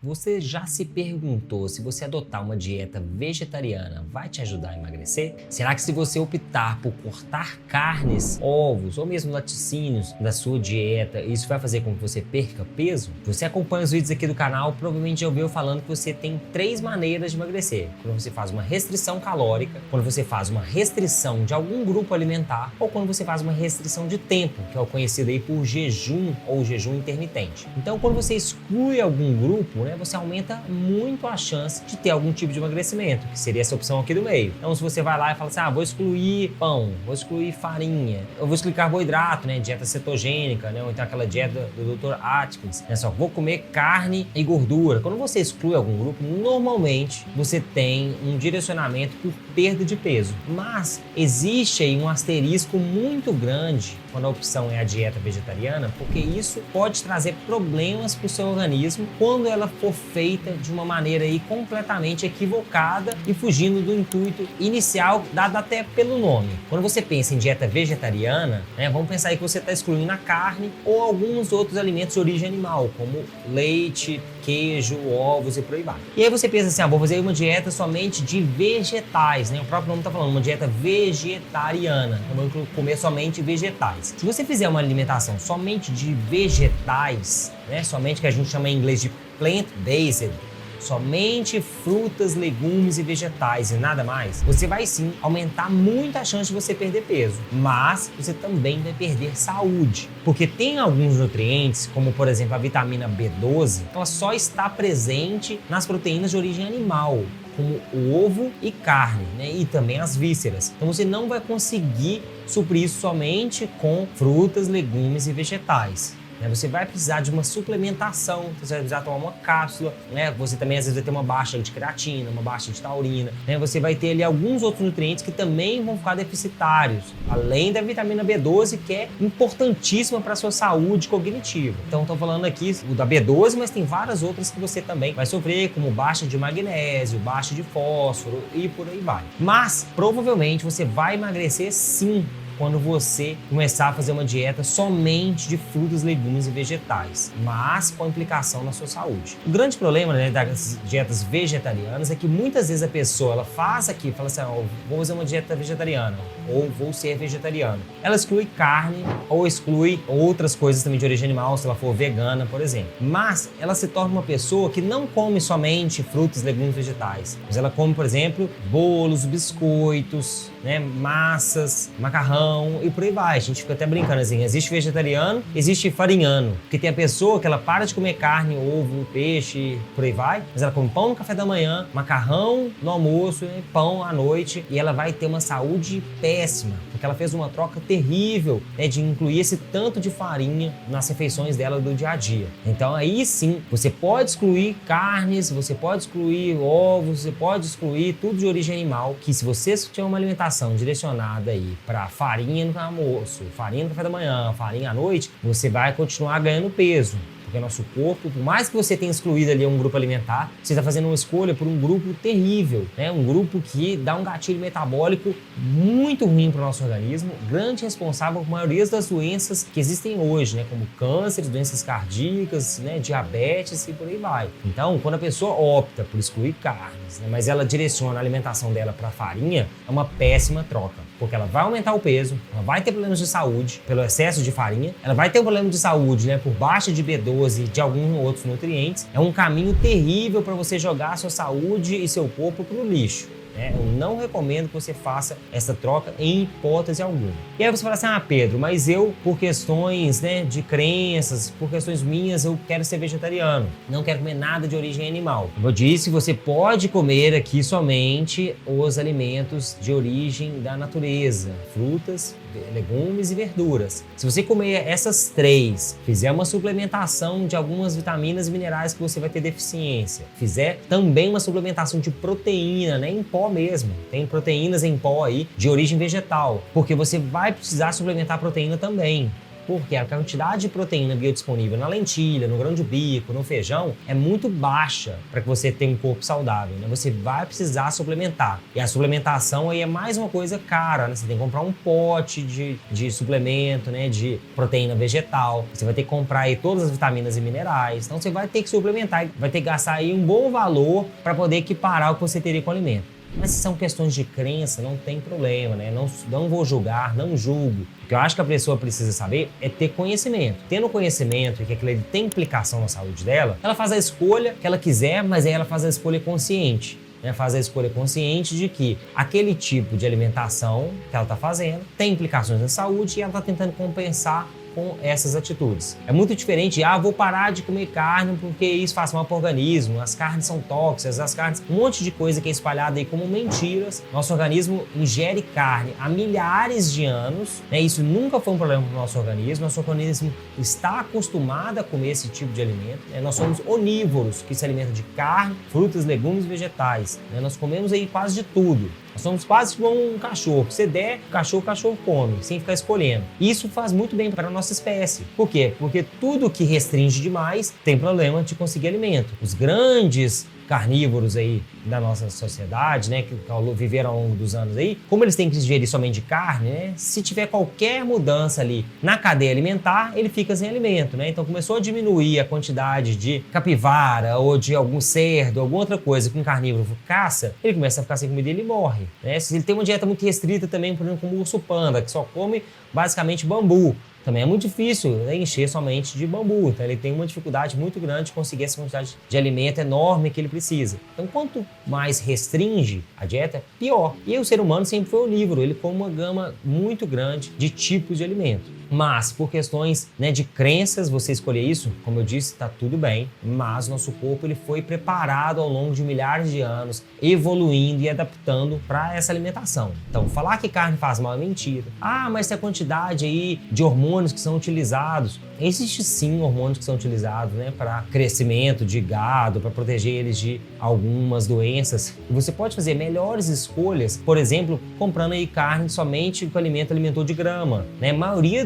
Você já se perguntou se você adotar uma dieta vegetariana vai te ajudar a emagrecer? Será que se você optar por cortar carnes, ovos ou mesmo laticínios da sua dieta, isso vai fazer com que você perca peso? Você acompanha os vídeos aqui do canal, provavelmente já ouviu falando que você tem 3 maneiras de emagrecer. Quando você faz uma restrição calórica, quando você faz uma restrição de algum grupo alimentar ou quando você faz uma restrição de tempo, que é o conhecido aí por jejum ou jejum intermitente. Então, quando você exclui algum grupo, você aumenta muito a chance de ter algum tipo de emagrecimento, que seria essa opção aqui do meio. Então, se você vai lá e fala assim, vou excluir pão, vou excluir farinha, eu vou excluir carboidrato, dieta cetogênica, ou então aquela dieta do Dr. Atkins, só vou comer carne e gordura. Quando você exclui algum grupo, normalmente você tem um direcionamento por perda de peso. Mas existe aí um asterisco muito grande quando a opção é a dieta vegetariana, porque isso pode trazer problemas para o seu organismo quando ela for feita de uma maneira aí completamente equivocada e fugindo do intuito inicial dado até pelo nome. Quando você pensa em dieta vegetariana, vamos pensar aí que você está excluindo a carne ou alguns outros alimentos de origem animal, como leite, queijo, ovos e por aí vai. E aí você pensa assim, vou fazer uma dieta somente de vegetais, o próprio nome está falando, uma dieta vegetariana, eu vou comer somente vegetais. Se você fizer uma alimentação somente de vegetais, somente que a gente chama em inglês de plant-based, somente frutas, legumes e vegetais e nada mais, você vai sim aumentar muito a chance de você perder peso, mas você também vai perder saúde, porque tem alguns nutrientes, como por exemplo a vitamina B12, ela só está presente nas proteínas de origem animal, como o ovo e carne, e também as vísceras. Então você não vai conseguir suprir isso somente com frutas, legumes e vegetais. Você vai precisar de uma suplementação, você vai precisar tomar uma cápsula, você também às vezes vai ter uma baixa de creatina, uma baixa de taurina, você vai ter ali alguns outros nutrientes que também vão ficar deficitários, além da vitamina B12, que é importantíssima para a sua saúde cognitiva. Então estou falando aqui da B12, mas tem várias outras que você também vai sofrer, como baixa de magnésio, baixa de fósforo e por aí vai. Mas provavelmente você vai emagrecer sim, quando você começar a fazer uma dieta somente de frutas, legumes e vegetais, mas com implicação na sua saúde. O grande problema das dietas vegetarianas é que muitas vezes a pessoa ela faz aqui, fala assim, vou fazer uma dieta vegetariana ou vou ser vegetariano. Ela exclui carne ou exclui outras coisas também de origem animal, se ela for vegana, por exemplo. Mas ela se torna uma pessoa que não come somente frutas, legumes e vegetais, mas ela come, por exemplo, bolos, biscoitos, massas, macarrão e por aí vai. A gente fica até brincando assim, existe vegetariano, existe farinhano, porque tem a pessoa que ela para de comer carne, ovo, peixe, por aí vai, mas ela come pão no café da manhã, macarrão no almoço, pão à noite, e ela vai ter uma saúde péssima, porque ela fez uma troca terrível de incluir esse tanto de farinha nas refeições dela do dia a dia. Então aí sim, você pode excluir carnes, você pode excluir ovos, você pode excluir tudo de origem animal, que se você tiver uma alimentação direcionada aí para farinha no almoço, farinha no café da manhã, farinha à noite, você vai continuar ganhando peso. Porque nosso corpo, por mais que você tenha excluído ali um grupo alimentar, você está fazendo uma escolha por um grupo terrível, um grupo que dá um gatilho metabólico muito ruim para o nosso organismo, grande responsável por maioria das doenças que existem hoje, como câncer, doenças cardíacas, diabetes e por aí vai. Então, quando a pessoa opta por excluir carnes, mas ela direciona a alimentação dela para farinha, é uma péssima troca, porque ela vai aumentar o peso, ela vai ter problemas de saúde pelo excesso de farinha, ela vai ter um problema de saúde por baixa de B12 e de alguns outros nutrientes. É um caminho terrível para você jogar a sua saúde e seu corpo para o lixo. Eu não recomendo que você faça essa troca em hipótese alguma. E aí você fala assim, Pedro, mas eu, por questões de crenças, por questões minhas, eu quero ser vegetariano. Não quero comer nada de origem animal. Como eu disse, você pode comer aqui somente os alimentos de origem da natureza. Frutas, legumes e verduras. Se você comer essas 3, fizer uma suplementação de algumas vitaminas e minerais que você vai ter deficiência, fizer também uma suplementação de proteína, em pó mesmo, tem proteínas em pó aí de origem vegetal, porque você vai precisar suplementar proteína também. porque a quantidade de proteína biodisponível na lentilha, no grão de bico, no feijão é muito baixa para que você tenha um corpo saudável, né? Você vai precisar suplementar. E a suplementação aí é mais uma coisa cara, né? Você tem que comprar um pote de suplemento, né? De proteína vegetal. Você vai ter que comprar aí todas as vitaminas e minerais. Então você vai ter que suplementar, vai ter que gastar aí um bom valor para poder equiparar o que você teria com o alimento. Mas se são questões de crença, não tem problema, né? Não vou julgar, não julgo. O que eu acho que a pessoa precisa saber é ter conhecimento. Tendo conhecimento e que aquilo tem implicação na saúde dela, ela faz a escolha que ela quiser, mas aí ela faz a escolha consciente. Faz a escolha consciente de que aquele tipo de alimentação que ela está fazendo tem implicações na saúde e ela está tentando compensar com essas atitudes. É muito diferente de, vou parar de comer carne porque isso faz mal para o organismo, as carnes são tóxicas, um monte de coisa que é espalhada aí como mentiras. Nosso organismo ingere carne há milhares de anos, né? Isso nunca foi um problema para o nosso organismo está acostumado a comer esse tipo de alimento, né? Nós somos onívoros, que se alimentam de carne, frutas, legumes e vegetais, né? Nós comemos aí quase de tudo. Nós somos quase como um cachorro. Se der, o cachorro come, sem ficar escolhendo. Isso faz muito bem para a nossa espécie. Por quê? Porque tudo que restringe demais tem problema de conseguir alimento. Os grandes carnívoros aí da nossa sociedade, né, que viveram ao longo dos anos aí, como eles têm que ingerir somente carne, né, se tiver qualquer mudança ali na cadeia alimentar, ele fica sem alimento, né? Então começou a diminuir a quantidade de capivara ou de algum cerdo, alguma outra coisa que um carnívoro caça, ele começa a ficar sem comida e ele morre, né? Se ele tem uma dieta muito restrita também, por exemplo, como o urso panda, que só come basicamente bambu, também é muito difícil, né, encher somente de bambu. Então ele tem uma dificuldade muito grande de conseguir essa quantidade de alimento enorme que ele precisa. Então quanto mais restringe a dieta, pior. E o ser humano sempre foi onívoro, ele come uma gama muito grande de tipos de alimento. Mas por questões, né, de crenças, você escolher isso, como eu disse, está tudo bem. Mas nosso corpo ele foi preparado ao longo de milhares de anos, evoluindo e adaptando para essa alimentação. Então falar que carne faz mal é mentira. Mas tem a quantidade aí de hormônios que são utilizados. Existe sim hormônios que são utilizados, né, para crescimento de gado, para proteger eles de algumas doenças. E você pode fazer melhores escolhas, por exemplo, comprando aí carne somente com alimento alimentou de grama, né? A maioria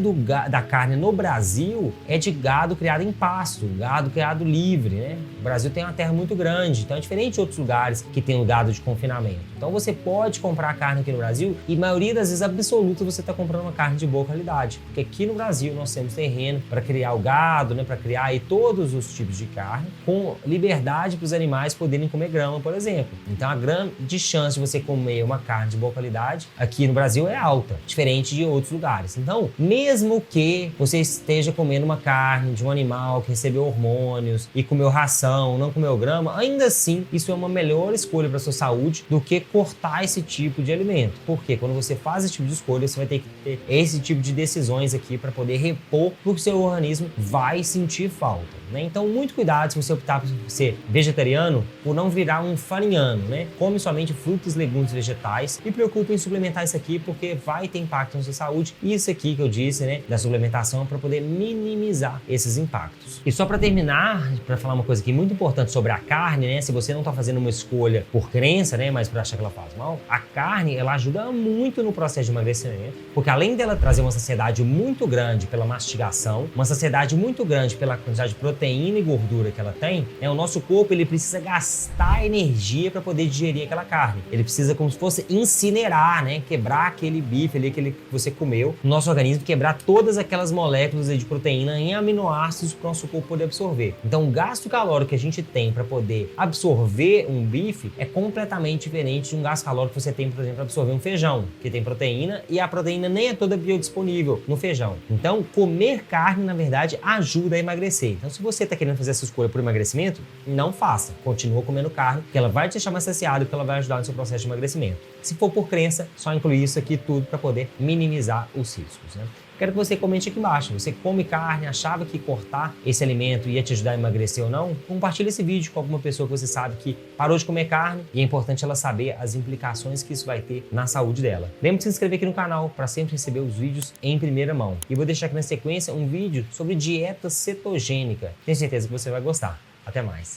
da carne no Brasil é de gado criado em pasto, gado criado livre, né? O Brasil tem uma terra muito grande, então é diferente de outros lugares que tem o gado de confinamento. Então você pode comprar carne aqui no Brasil e a maioria das vezes absoluta você está comprando uma carne de boa qualidade, porque aqui no Brasil nós temos terreno para criar o gado, né, para criar aí todos os tipos de carne com liberdade para os animais poderem comer grama, por exemplo. Então a grande chance de você comer uma carne de boa qualidade aqui no Brasil é alta, diferente de outros lugares. Então, mesmo que você esteja comendo uma carne de um animal que recebeu hormônios e comeu ração, não comeu grama, ainda assim isso é uma melhor escolha para sua saúde do que cortar esse tipo de alimento. Porque quando você faz esse tipo de escolha, você vai ter que ter esse tipo de decisões aqui para poder repor, porque o seu organismo vai sentir falta, né? Então, muito cuidado se você optar por ser vegetariano, por não virar um farinhano, né? Come somente frutas, legumes e vegetais e preocupe em suplementar isso aqui, porque vai ter impacto na sua saúde. Isso aqui que eu disse, né, da suplementação, para poder minimizar esses impactos. E só para terminar, para falar uma coisa aqui muito importante sobre a carne, né? Se você não está fazendo uma escolha por crença, né, mas por achar que ela faz mal, a carne, ela ajuda muito no processo de emagrecimento, porque além dela trazer uma saciedade muito grande pela mastigação, uma saciedade muito grande pela quantidade de proteína e gordura que ela tem, né, o nosso corpo ele precisa gastar energia para poder digerir aquela carne. Ele precisa como se fosse incinerar, né, quebrar aquele bife ali, aquele que você comeu, no nosso organismo, quebrar todas aquelas moléculas de proteína em aminoácidos para o nosso corpo poder absorver. Então o gasto calórico que a gente tem para poder absorver um bife é completamente diferente de um gasto calórico que você tem, por exemplo, para absorver um feijão, que tem proteína e a proteína nem é toda biodisponível no feijão. Então comer carne, na verdade, ajuda a emagrecer. Então se você está querendo fazer essa escolha por emagrecimento, não faça. Continua comendo carne, que ela vai te deixar mais saciado, que ela vai ajudar no seu processo de emagrecimento. Se for por crença, só incluir isso aqui tudo para poder minimizar os riscos, né? Quero que você comente aqui embaixo. Você come carne, achava que cortar esse alimento ia te ajudar a emagrecer ou não? Compartilhe esse vídeo com alguma pessoa que você sabe que parou de comer carne e é importante ela saber as implicações que isso vai ter na saúde dela. Lembre de se inscrever aqui no canal para sempre receber os vídeos em primeira mão. E vou deixar aqui na sequência um vídeo sobre dieta cetogênica. Tenho certeza que você vai gostar. Até mais.